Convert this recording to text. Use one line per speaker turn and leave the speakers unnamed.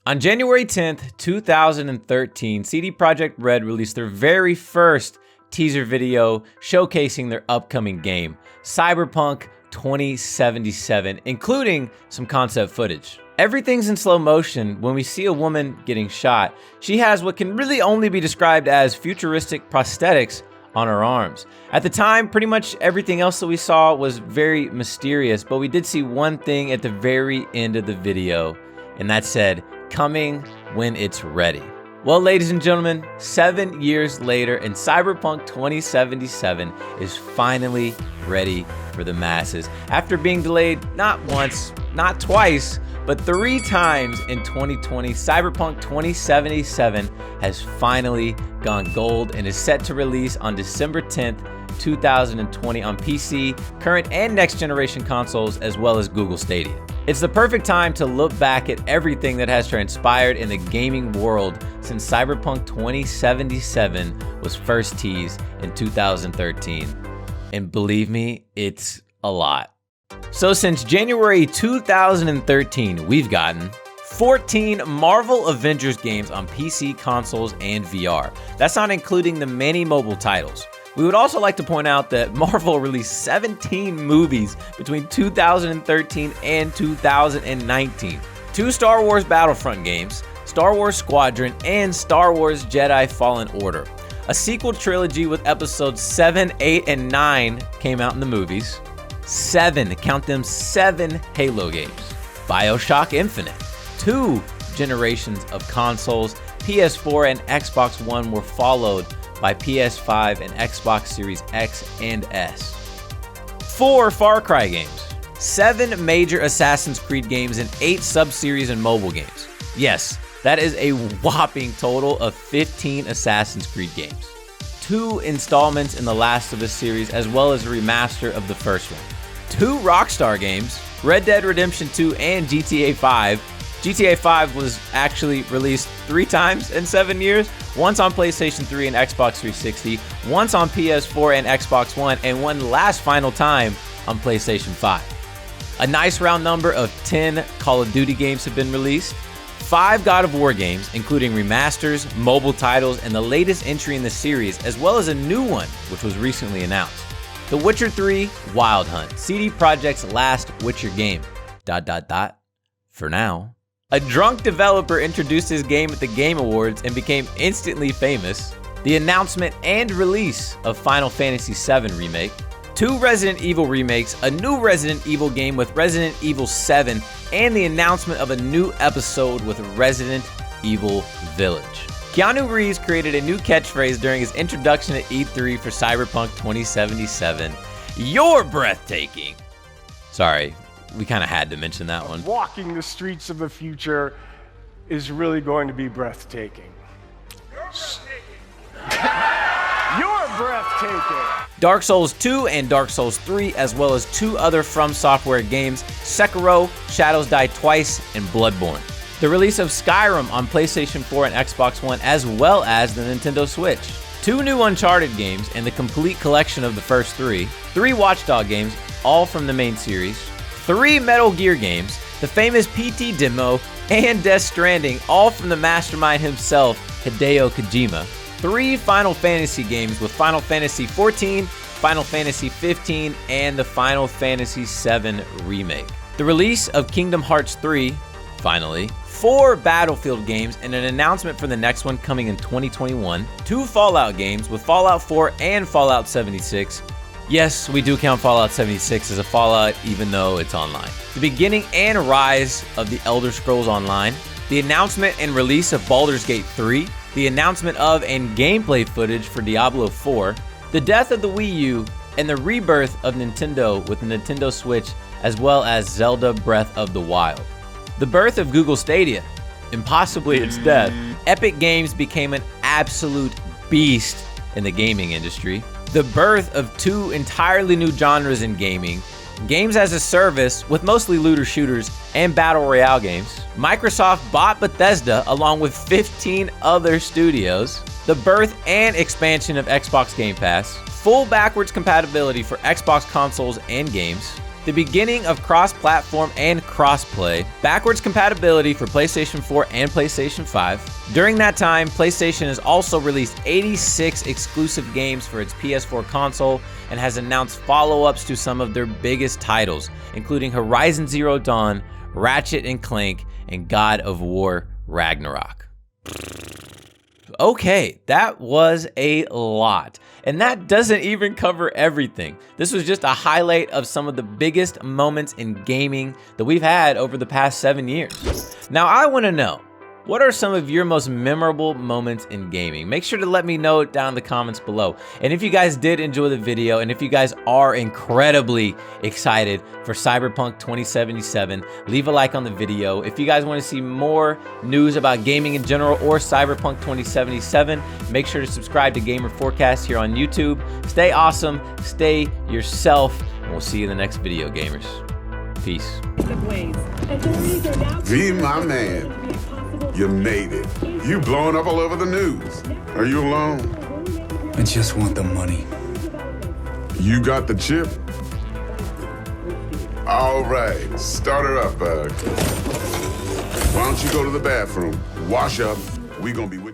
On January 10th, 2013, CD Projekt Red released their very first teaser video showcasing their upcoming game, Cyberpunk 2077, including some concept footage. Everything's in slow motion. When we see a woman getting shot, she has what can really only be described as futuristic prosthetics on her arms. At the time, pretty much everything else that we saw was very mysterious, but we did see one thing at the very end of the video, and that said, "Coming when it's ready." Well, ladies and gentlemen, 7 years later, and Cyberpunk 2077 is finally ready for the masses. After being delayed not once, not twice, but 3 times in 2020, Cyberpunk 2077 has finally gone gold and is set to release on December 10th, 2020 on PC, current and next generation consoles, as well as Google Stadia. It's the perfect time to look back at everything that has transpired in the gaming world since Cyberpunk 2077 was first teased in 2013. And believe me, it's a lot. So since January 2013, we've gotten 14 Marvel Avengers games on PC, consoles, and VR. That's not including the many mobile titles. We would also like to point out that Marvel released 17 movies between 2013 and 2019. 2 Star Wars Battlefront games, Star Wars Squadron, and Star Wars Jedi Fallen Order. A sequel trilogy with episodes 7, 8, and 9 came out in the movies. 7, count them, 7 Halo games. BioShock Infinite. 2 generations of consoles, PS4 and Xbox One, were followed by PS5 and Xbox Series X and S. 4 Far Cry games, 7 major Assassin's Creed games, and 8 sub-series and mobile games. Yes, that is a whopping total of 15 Assassin's Creed games. 2 installments in the Last of Us series, as well as a remaster of the first one. 2 Rockstar games, Red Dead Redemption 2 and GTA 5. GTA 5 was actually released 3 times in 7 years, once on PlayStation 3 and Xbox 360, once on PS4 and Xbox One, and one last final time on PlayStation 5. A nice round number of 10 Call of Duty games have been released, 5 God of War games, including remasters, mobile titles, and the latest entry in the series, as well as a new one, which was recently announced. The Witcher 3 Wild Hunt, CD Projekt's last Witcher game. ... For now. A drunk developer introduced his game at the Game Awards and became instantly famous. The announcement and release of Final Fantasy VII Remake. 2 Resident Evil remakes, a new Resident Evil game with Resident Evil 7, and the announcement of a new episode with Resident Evil Village. Keanu Reeves created a new catchphrase during his introduction at E3 for Cyberpunk 2077. "You're breathtaking." Sorry, we kind of had to mention that one.
Walking the streets of the future is really going to be breathtaking. You're breathtaking.
Dark Souls 2 and Dark Souls 3, as well as 2 other From Software games, Sekiro, Shadows Die Twice, and Bloodborne. The release of Skyrim on PlayStation 4 and Xbox One, as well as the Nintendo Switch. 2 new Uncharted games and the complete collection of the first 3. 3 Watch Dogs games, all from the main series. 3 Metal Gear games, the famous PT demo, and Death Stranding, all from the mastermind himself, Hideo Kojima. 3 Final Fantasy games with Final Fantasy XIV, Final Fantasy 15, and the Final Fantasy VII Remake. The release of Kingdom Hearts 3, finally. 4 Battlefield games and an announcement for the next one coming in 2021. 2 Fallout games with Fallout 4 and Fallout 76. Yes, we do count Fallout 76 as a Fallout, even though it's online. The beginning and rise of the Elder Scrolls Online. The announcement and release of Baldur's Gate 3. The announcement of and gameplay footage for Diablo 4. The death of the Wii U and the rebirth of Nintendo with the Nintendo Switch, as well as Zelda Breath of the Wild. The birth of Google Stadia, and possibly its death. Epic Games became an absolute beast in the gaming industry. The birth of 2 entirely new genres in gaming. Games as a service with mostly looter shooters and battle royale games. Microsoft bought Bethesda along with 15 other studios. The birth and expansion of Xbox Game Pass. Full backwards compatibility for Xbox consoles and games. the beginning of cross-platform and cross-play, backwards compatibility for PlayStation 4 and PlayStation 5. During that time, PlayStation has also released 86 exclusive games for its PS4 console and has announced follow-ups to some of their biggest titles, including Horizon Zero Dawn, Ratchet & Clank, and God of War Ragnarok. Okay, that was a lot. And that doesn't even cover everything. This was just a highlight of some of the biggest moments in gaming that we've had over the past 7 years. Now, I want to know, what are some of your most memorable moments in gaming? Make sure to let me know down in the comments below. And if you guys did enjoy the video, and if you guys are incredibly excited for Cyberpunk 2077, leave a like on the video. If you guys want to see more news about gaming in general or Cyberpunk 2077, make sure to subscribe to Gamer Forecast here on YouTube. Stay awesome, stay yourself, and we'll see you in the next video, gamers. Peace.
V, my man. You made it. You blowing up all over the news. Are you alone?
I just want the money.
You got the chip? All right, start her up, bud. Why don't you go to the bathroom, wash up, we gonna be with you.